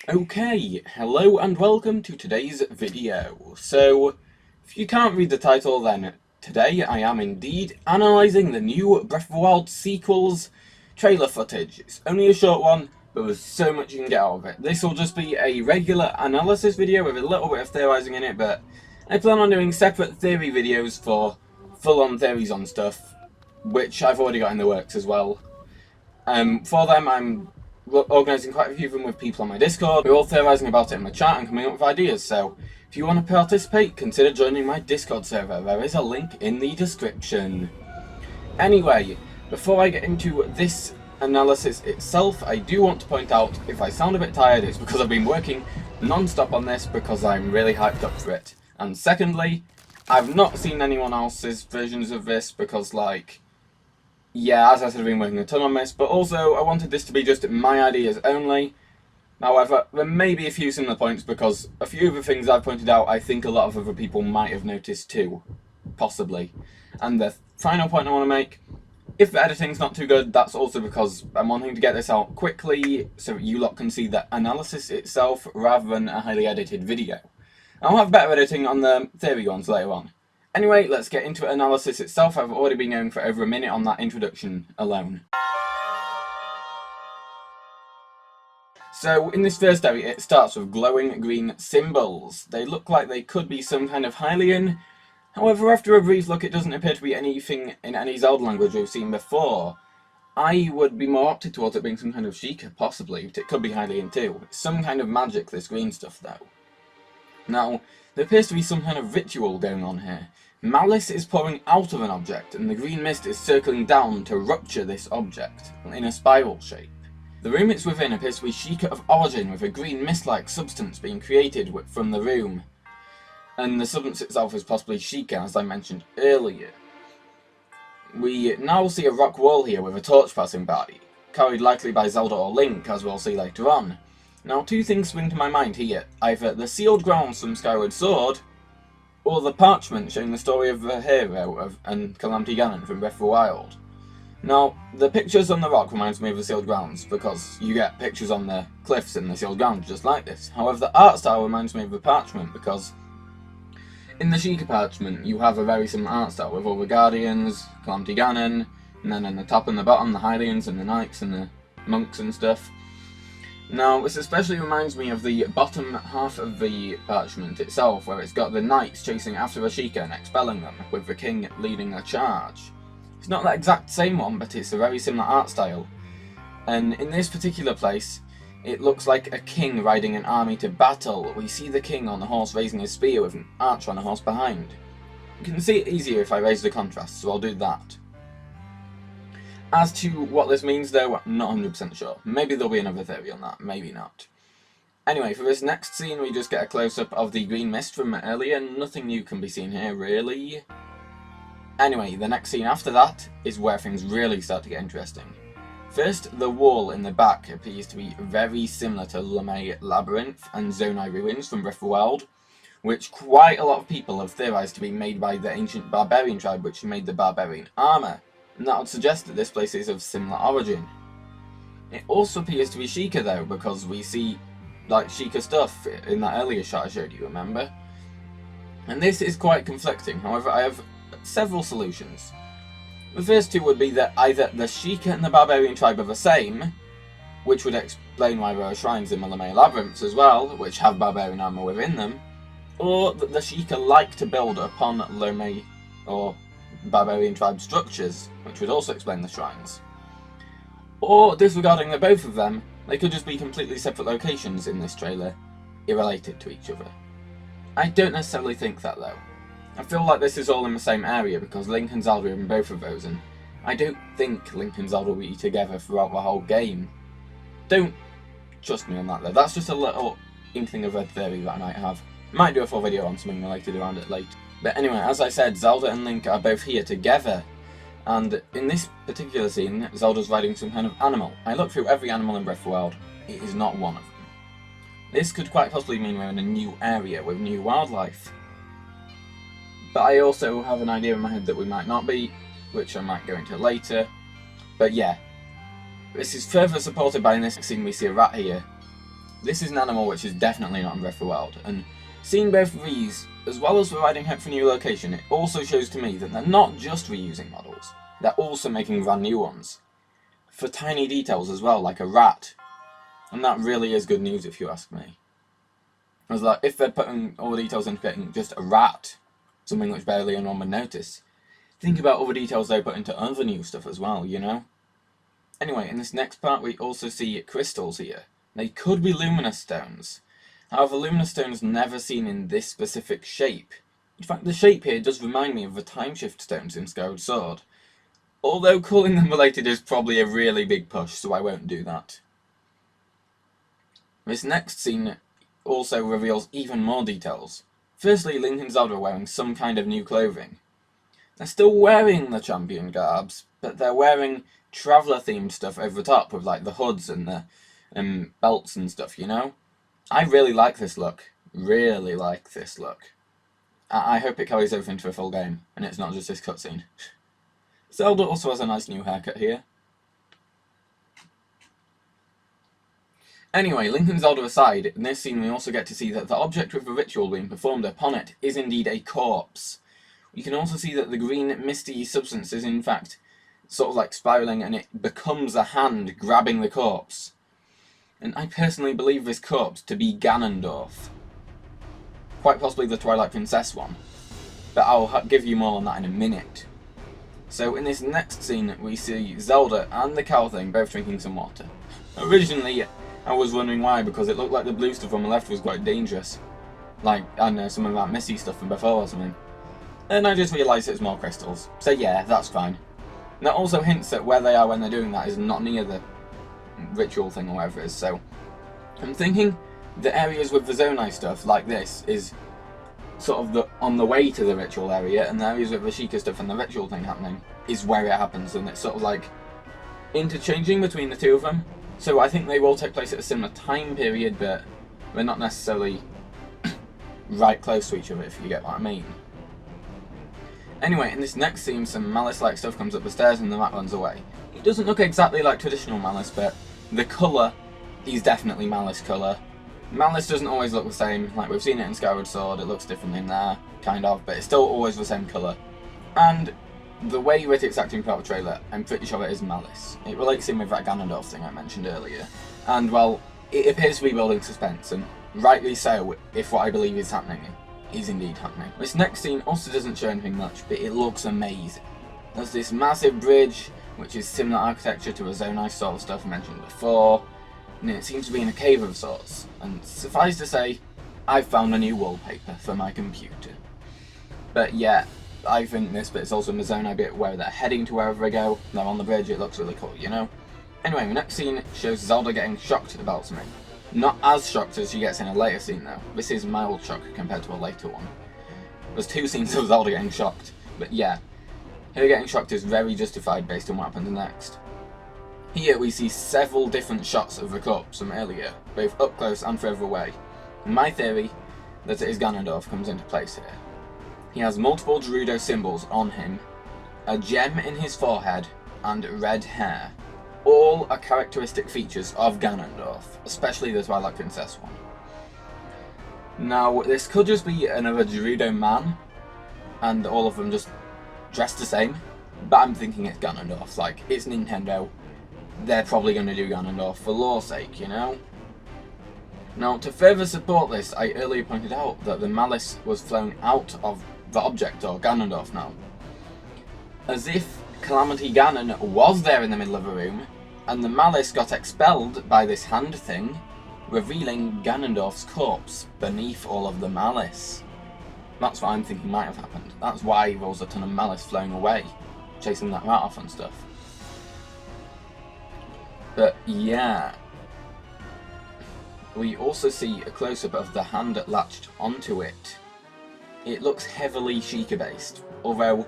Okay, hello and welcome to today's video. So, if you can't read the title, then today I am indeed analysing the new Breath of the Wild sequel's trailer footage. It's only a short one, but there's so much you can get out of it. This will just be a regular analysis video with a little bit of theorising in it, but I plan on doing separate theory videos for full-on theories on stuff, which I've already got in the works as well. For them, I'm organising quite a few of them with people on my Discord. We're all theorising about it in the chat and coming up with ideas, so if you want to participate, consider joining my Discord server. There is a link in the description. Anyway, before I get into this analysis itself, I do want to point out, if I sound a bit tired, it's because I've been working non-stop on this because I'm really hyped up for it. And secondly, I've not seen anyone else's versions of this because, yeah, as I said, I've been working a ton on this, but also I wanted this to be just my ideas only. However, there may be a few similar points because a few of the things I've pointed out I think a lot of other people might have noticed too. Possibly. And the final point I want to make, if the editing's not too good, that's also because I'm wanting to get this out quickly so that you lot can see the analysis itself rather than a highly edited video. I'll have better editing on the theory ones later on. Anyway, let's get into analysis itself. I've already been going for over a minute on that introduction alone. So, in this first area, it starts with glowing green symbols. They look like they could be some kind of Hylian. However, after a brief look, it doesn't appear to be anything in any Zelda language we've seen before. I would be more opted towards it being some kind of Sheikah, possibly, but it could be Hylian too. It's some kind of magic, this green stuff, though. Now, there appears to be some kind of ritual going on here. Malice is pouring out of an object, and the green mist is circling down to rupture this object, in a spiral shape. The room it's within appears to be Sheikah of origin, with a green mist-like substance being created from the room. And the substance itself is possibly Sheikah, as I mentioned earlier. We now see a rock wall here with a torch passing by, carried likely by Zelda or Link, as we'll see later on. Now, two things spring to my mind here. Either the sealed grounds from Skyward Sword, or the parchment showing the story of the hero and Calamity Ganon from Breath of the Wild. Now, the pictures on the rock reminds me of the sealed grounds, because you get pictures on the cliffs in the sealed grounds just like this. However, the art style reminds me of the parchment, because in the Sheikah parchment you have a very similar art style with all the Guardians, Calamity Ganon, and then in the top and the bottom the Hylians and the Knights and the monks and stuff. Now, this especially reminds me of the bottom half of the parchment itself, where it's got the knights chasing after the Sheikah and expelling them, with the king leading a charge. It's not that exact same one, but it's a very similar art style. And in this particular place, it looks like a king riding an army to battle. We see the king on the horse raising his spear with an archer on a horse behind. You can see it easier if I raise the contrast, so I'll do that. As to what this means though, I'm not 100% sure. Maybe there'll be another theory on that, maybe not. Anyway, for this next scene we just get a close-up of the green mist from earlier. Nothing new can be seen here, really. Anyway, the next scene after that is where things really start to get interesting. First, the wall in the back appears to be very similar to Lamé Labyrinth and Zonai Ruins from Breath of the Wild, which quite a lot of people have theorised to be made by the ancient barbarian tribe which made the barbarian armour. And that would suggest that this place is of similar origin. It also appears to be Sheikah though, because we see Sheikah stuff in that earlier shot I showed you, remember? And this is quite conflicting, however I have several solutions. The first two would be that either the Sheikah and the barbarian tribe are the same, which would explain why there are shrines in the Lamé Labyrinths as well, which have barbarian armour within them, or that the Sheikah like to build upon Lamé or barbarian tribe structures, which would also explain the shrines. Or, disregarding the both of them, they could just be completely separate locations in this trailer, irrelated to each other. I don't necessarily think that though. I feel like this is all in the same area because Link and Zelda are in both of those, and I don't think Link and Zelda will be together throughout the whole game. Don't trust me on that though, that's just a little inkling of a theory that I might have. I might do a full video on something related around it later. But anyway, as I said, Zelda and Link are both here together, and in this particular scene, Zelda's riding some kind of animal. I looked through every animal in Breath of the Wild, it is not one of them. This could quite possibly mean we're in a new area with new wildlife. But I also have an idea in my head that we might not be, which I might go into later. But yeah, this is further supported by in this scene we see a rat here, This is an animal which is definitely not in Breath of the Wild, and seeing both of these, as well as providing hope for new location, it also shows to me that they're not just reusing models, they're also making brand new ones. For tiny details as well, like a rat. And that really is good news if you ask me. I was like, if they're putting all the details into getting just a rat, something which barely anyone would notice, think about all the details they put into other new stuff as well, you know? Anyway, in this next part we also see crystals here. They could be luminous stones. However, luminous stones never seen in this specific shape. In fact, the shape here does remind me of the time shift stones in Skyward Sword. Although calling them related is probably a really big push, so I won't do that. This next scene also reveals even more details. Firstly, Link and Zelda are wearing some kind of new clothing. They're still wearing the champion garbs, but they're wearing traveller-themed stuff over the top, with like the hoods and the belts and stuff, you know? I really like this look. Really like this look. I hope it carries over into a full game, and it's not just this cutscene. Zelda also has a nice new haircut here. Anyway, Link and Zelda aside, in this scene we also get to see that the object with the ritual being performed upon it is indeed a corpse. You can also see that the green misty substance is in fact sort of like spiralling, and it becomes a hand grabbing the corpse. And I personally believe this corpse to be Ganondorf. Quite possibly the Twilight Princess one. But I'll give you more on that in a minute. So in this next scene we see Zelda and the cow thing both drinking some water. Originally I was wondering why, because it looked like the blue stuff on the left was quite dangerous. Like, I don't know, some of that misty stuff from before or something. And I just realised it was more crystals. So yeah, that's fine. And that also hints that where they are when they're doing that is not near the ritual thing or whatever it is, so I'm thinking the areas with the Zonai stuff, like this, is sort of on the way to the ritual area, and the areas with the Sheikah stuff and the ritual thing happening is where it happens, and it's sort of like interchanging between the two of them. So I think they will take place at a similar time period, but they're not necessarily right close to each other, if you get what I mean. Anyway, in this next scene, some Malice-like stuff comes up the stairs and the rat runs away. It doesn't look exactly like traditional Malice, but the colour is definitely Malice colour. Malice doesn't always look the same, like we've seen it in Skyward Sword, it looks different in there, kind of, but it's still always the same colour. And the way Rittick's acting throughout the trailer, I'm pretty sure it is Malice. It relates in with that Ganondorf thing I mentioned earlier. And, well, it appears to be building suspense, and rightly so, if what I believe is happening is indeed happening. This next scene also doesn't show anything much, but it looks amazing. There's this massive bridge, which is similar architecture to a Zonai sort of stuff mentioned before, and it seems to be in a cave of sorts, and suffice to say, I've found a new wallpaper for my computer. But yeah, I think this bit's also in the Zonai bit where they're heading to wherever they go, they're on the bridge, it looks really cool, you know? Anyway, the next scene shows Zelda getting shocked about something. Not as shocked as she gets in a later scene though, this is mild shock compared to a later one. There's two scenes of Zelda getting shocked, but yeah, her getting shocked is very justified based on what happens next. Here we see several different shots of the corpse from earlier, both up close and further away. My theory that it is Ganondorf comes into place here. He has multiple Gerudo symbols on him, a gem in his forehead, and red hair. All are characteristic features of Ganondorf, especially the Twilight Princess one. Now, this could just be another Gerudo man, and all of them just dressed the same, but I'm thinking it's Ganondorf. Like, it's Nintendo. They're probably going to do Ganondorf for lore's sake, you know? Now, to further support this, I earlier pointed out that the Malice was flown out of the object, or Ganondorf now. As if Calamity Ganon was there in the middle of the room, and the Malice got expelled by this hand thing, revealing Ganondorf's corpse beneath all of the Malice. That's what I'm thinking might have happened. That's why there was a ton of Malice flown away, chasing that rat off and stuff. But yeah, we also see a close-up of the hand latched onto it. It looks heavily Sheikah based, although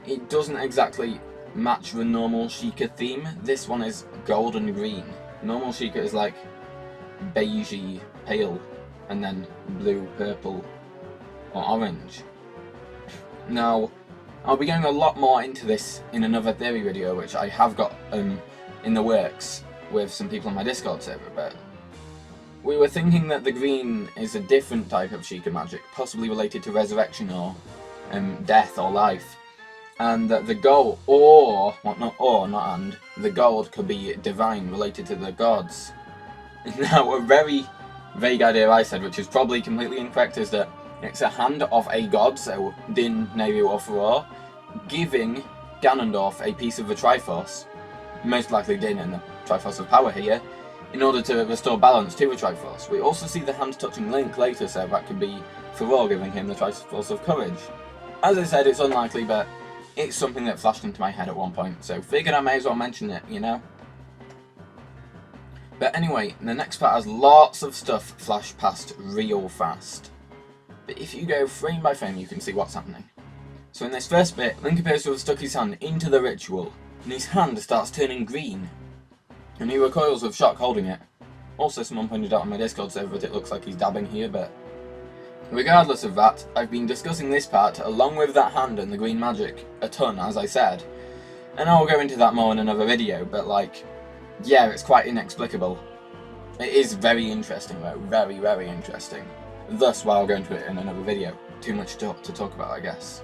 it doesn't exactly match the normal Sheikah theme. This one is gold and green. Normal Sheikah is like beigey, pale, and then blue, purple, or orange. Now, I'll be going a lot more into this in another theory video, which I have got in the works with some people on my Discord server, but we were thinking that the green is a different type of Sheikah magic, possibly related to resurrection or death or life. And that the gold, the gold could be divine, related to the gods. Now, a very vague idea I said, which is probably completely incorrect, is that it's a hand of a god, so Din, Nehru or Faror, giving Ganondorf a piece of the Triforce, most likely Din and the Triforce of Power here, in order to restore balance to the Triforce. We also see the hand touching Link later, so that could be Faror giving him the Triforce of Courage. As I said, it's unlikely, but it's something that flashed into my head at one point, so figured I may as well mention it, you know? But anyway, the next part has lots of stuff flash past real fast. But if you go frame by frame, you can see what's happening. So in this first bit, Link appears to have stuck his hand into the ritual, and his hand starts turning green. And he recoils with shock holding it. Also, someone pointed out on my Discord server that it looks like he's dabbing here, but regardless of that, I've been discussing this part, along with that hand and the green magic, a ton, as I said. And I'll go into that more in another video, but like, yeah, it's quite inexplicable. It is very interesting though, very, very interesting. Thus why I'll go into it in another video. Too much to talk about, I guess.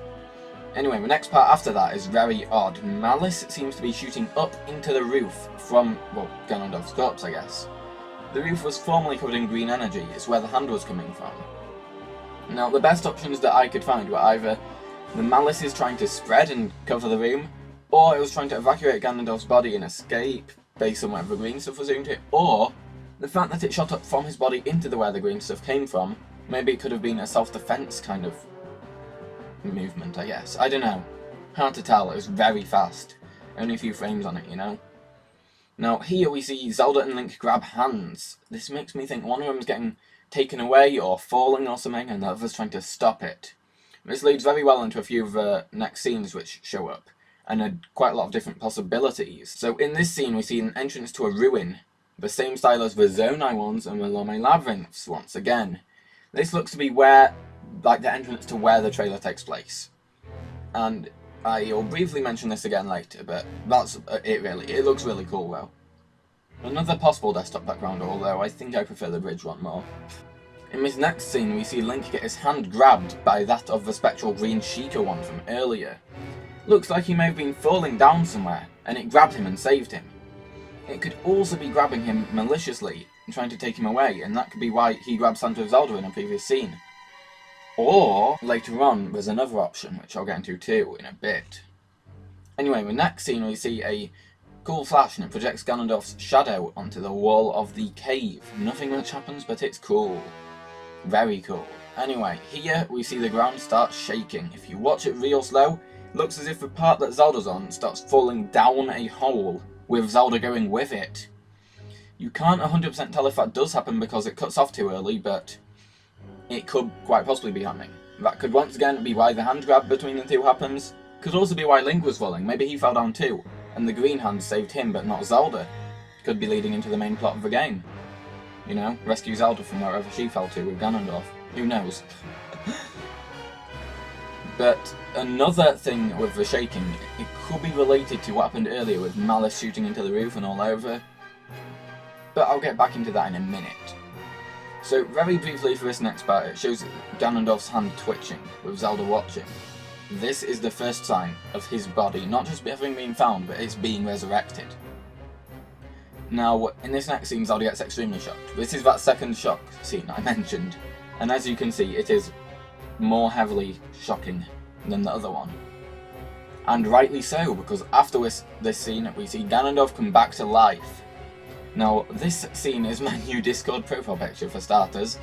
Anyway, the next part after that is very odd. Malice seems to be shooting up into the roof from, well, Ganondorf's corpse, I guess. The roof was formerly covered in green energy, it's where the hand was coming from. Now, the best options that I could find were either the Malice is trying to spread and cover the room, or it was trying to evacuate Ganondorf's body and escape, based on whatever green stuff was doing to it, or the fact that it shot up from his body into where the green stuff came from. Maybe it could have been a self-defense kind of movement, I guess. I don't know. Hard to tell, it was very fast. Only a few frames on it, you know? Now, here we see Zelda and Link grab hands. This makes me think one of them's getting taken away or falling or something, and the other's trying to stop it. This leads very well into a few of the next scenes which show up, and quite a lot of different possibilities. So in this scene we see an entrance to a ruin, the same style as the Zonai ones and the Lome Labyrinths once again. This looks to be where, like, the entrance to where the trailer takes place. And I'll briefly mention this again later, but that's it really. It looks really cool though. Another possible desktop background, although I think I prefer the bridge one more. In this next scene we see Link get his hand grabbed by that of the spectral green Sheikah one from earlier. Looks like he may have been falling down somewhere, and it grabbed him and saved him. It could also be grabbing him maliciously and trying to take him away, and that could be why he grabbed Santa of Zelda in a previous scene. Or, later on, there's another option, which I'll get into too in a bit. Anyway, the next scene we see a cool flash, and it projects Ganondorf's shadow onto the wall of the cave. Nothing much happens, but it's cool. Very cool. Anyway, here we see the ground start shaking. If you watch it real slow, it looks as if the part that Zelda's on starts falling down a hole, with Zelda going with it. You can't 100% tell if that does happen because it cuts off too early, but it could quite possibly be happening. That could once again be why the hand grab between the two happens. Could also be why Link was falling. Maybe he fell down too, and the green hand saved him but not Zelda. Could be leading into the main plot of the game. You know, rescue Zelda from wherever she fell to with Ganondorf. Who knows? But another thing with the shaking, it could be related to what happened earlier with Malice shooting into the roof and all over. But I'll get back into that in a minute. So very briefly for this next part, it shows Ganondorf's hand twitching, with Zelda watching. This is the first sign of his body not just having been found, but it's being resurrected. Now, in this next scene, Zelda gets extremely shocked. This is that second shock scene I mentioned, and as you can see, it is more heavily shocking than the other one. And rightly so, because after this scene, we see Ganondorf come back to life. Now, this scene is my new Discord profile picture for starters,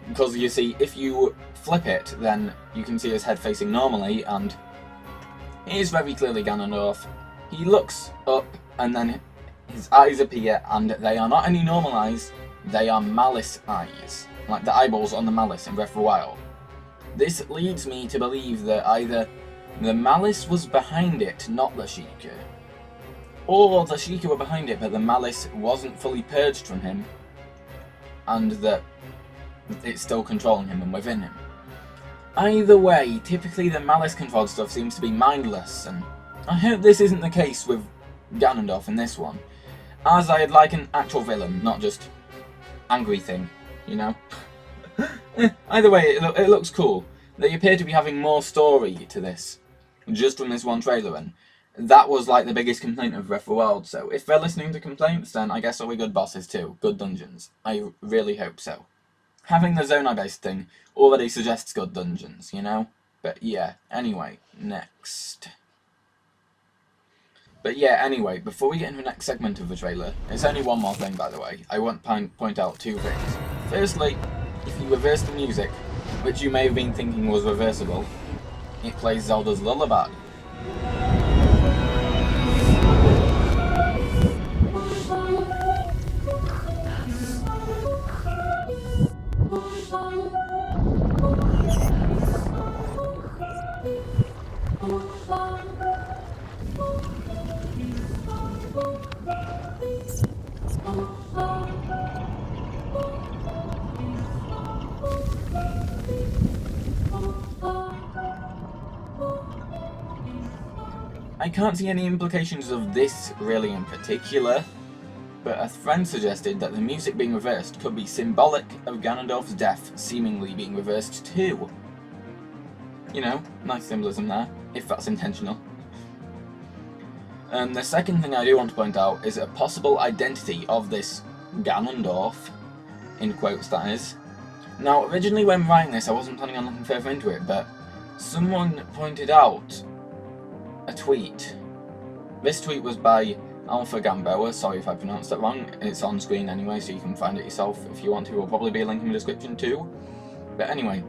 because you see, if you flip it, then you can see his head facing normally, and it is very clearly Ganondorf. He looks up, and then his eyes appear, and they are not any normal eyes, they are Malice eyes, like the eyeballs on the Malice in Breath of the Wild. This leads me to believe that either the Malice was behind it, not the Sheikah, or the Sheikah were behind it, but the Malice wasn't fully purged from him, and that it's still controlling him and within him. Either way, typically the Malice-controlled stuff seems to be mindless, and I hope this isn't the case with Ganondorf in this one, as I'd like an actual villain, not just angry thing, you know? Either way, it looks cool. They appear to be having more story to this, just from this one trailer, and that was like the biggest complaint of Breath of the Wild, so if they're listening to complaints, then I guess they'll be good bosses too, good dungeons. I really hope so. Having the Zonai-based thing already suggests good dungeons, you know? But yeah, anyway, next. But yeah, anyway, before we get into the next segment of the trailer, it's only one more thing, by the way. I want to point out two things. Firstly, if you reverse the music, which you may have been thinking was reversible, it plays Zelda's Lullaby. I can't see any implications of this really in particular, but a friend suggested that the music being reversed could be symbolic of Ganondorf's death seemingly being reversed too. You know, nice symbolism there, if that's intentional. And the second thing I do want to point out is a possible identity of this Ganondorf, in quotes that is. Now, originally when writing this I wasn't planning on looking further into it, but someone pointed out a tweet. This tweet was by Alpha Gamboa, sorry if I pronounced that wrong, it's on screen anyway so you can find it yourself if you want to, there'll probably be a link in the description too. But anyway,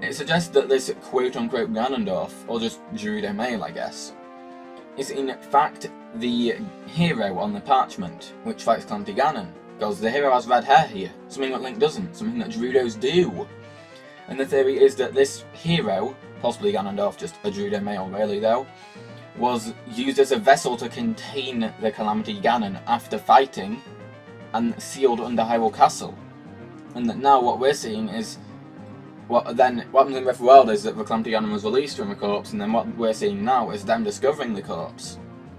it suggests that this quote-unquote Ganondorf, or just Gerudo Male I guess, is in fact the hero on the parchment, which fights Calamity Ganon, because the hero has red hair here, something that Link doesn't, something that Gerudos do. And the theory is that this hero, possibly Ganondorf, just a Gerudo Male really though, was used as a vessel to contain the Calamity Ganon after fighting and sealed under Hyrule Castle. And that now what we're seeing is, what happens in Breath of the Wild is that the Calamity Ganon was released from the corpse, and then what we're seeing now is them discovering the corpse,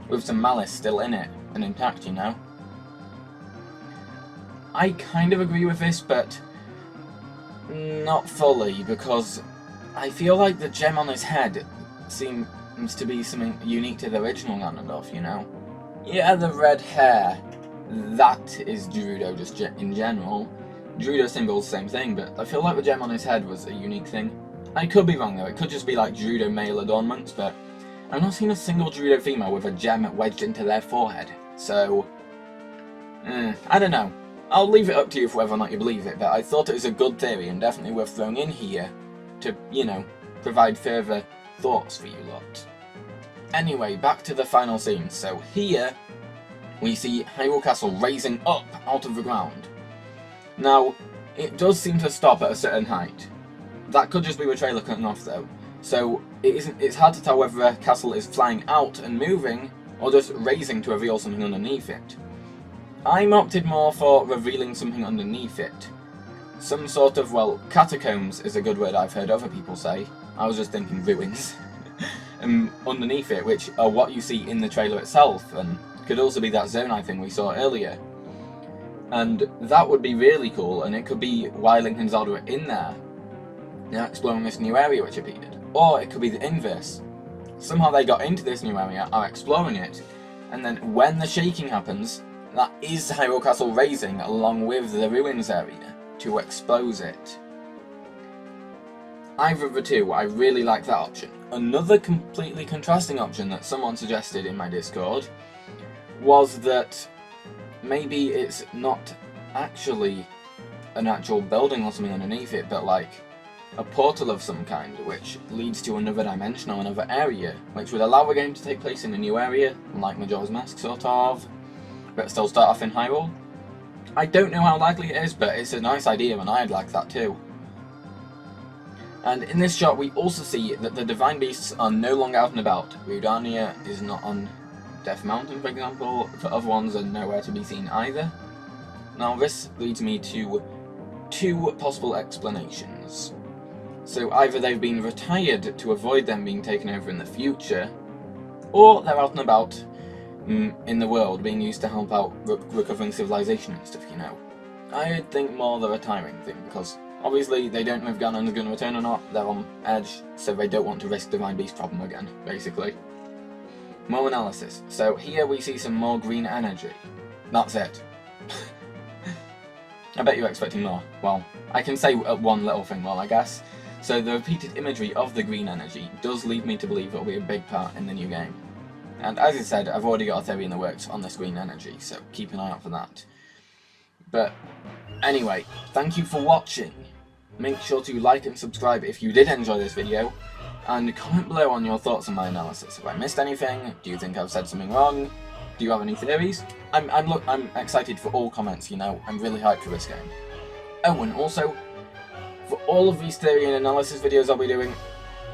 with some malice still in it, and intact, you know? I kind of agree with this, but not fully, because I feel like the gem on his head seems to be something unique to the original Ganondorf, you know? Yeah, the red hair, that is Gerudo just in general. Gerudo symbol's the same thing, but I feel like the gem on his head was a unique thing. I could be wrong though, it could just be like Gerudo Male adornments, but I've not seen a single Gerudo female with a gem wedged into their forehead, so I don't know. I'll leave it up to you for whether or not you believe it, but I thought it was a good theory and definitely worth throwing in here to, you know, provide further thoughts for you lot. Anyway, back to the final scene. So here we see Hyrule Castle raising up out of the ground. Now, it does seem to stop at a certain height. That could just be the trailer cutting off though. So it's hard to tell whether a castle is flying out and moving, or just raising to reveal something underneath it. I'm opted more for revealing something underneath it. Some sort of, well, catacombs is a good word I've heard other people say. I was just thinking ruins. Underneath it, which are what you see in the trailer itself, and could also be that Zonai thing we saw earlier. And that would be really cool, and it could be why Link and Zelda are in there, now exploring this new area which appeared. Or it could be the inverse. Somehow they got into this new area, are exploring it, and then when the shaking happens, that is Hyrule Castle raising along with the ruins area to expose it. Either of the two, I really like that option. Another completely contrasting option that someone suggested in my Discord was that maybe it's not actually an actual building or something underneath it, but like a portal of some kind, which leads to another dimension or another area, which would allow the game to take place in a new area, like Majora's Mask sort of, but still start off in Hyrule. I don't know how likely it is, but it's a nice idea and I'd like that too. And in this shot we also see that the Divine Beasts are no longer out and about. Rudania is not on Death Mountain, for example. The other ones are nowhere to be seen either. Now this leads me to two possible explanations. So either they've been retired to avoid them being taken over in the future, or they're out and about in the world being used to help out recovering civilization and stuff, you know. I think more the retiring thing, because obviously they don't know if Ganon's going to return or not, they're on edge, so they don't want to risk Divine Beast problem again, basically. More analysis. So here we see some more green energy. That's it. I bet you're expecting more. Well, I can say one little thing more, I guess. So the repeated imagery of the green energy does lead me to believe it'll be a big part in the new game. And as I said, I've already got a theory in the works on this green energy, so keep an eye out for that. But anyway, thank you for watching. Make sure to like and subscribe if you did enjoy this video, and comment below on your thoughts on my analysis. If I missed anything, do you think I've said something wrong? Do you have any theories? I'm excited for all comments, you know, I'm really hyped for this game. Oh, and also, for all of these theory and analysis videos I'll be doing,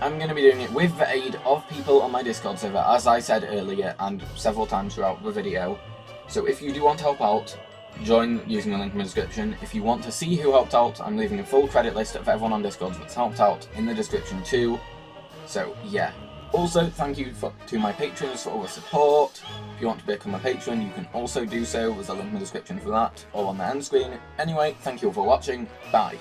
I'm going to be doing it with the aid of people on my Discord server, as I said earlier and several times throughout the video. So if you do want to help out, join using the link in the description. If you want to see who helped out, I'm leaving a full credit list of everyone on Discord that's helped out in the description too. So yeah. Also, thank you to my patrons for all the support. If you want to become a patron, you can also do so. There's a link in the description for that, or on the end screen. Anyway, thank you all for watching. Bye.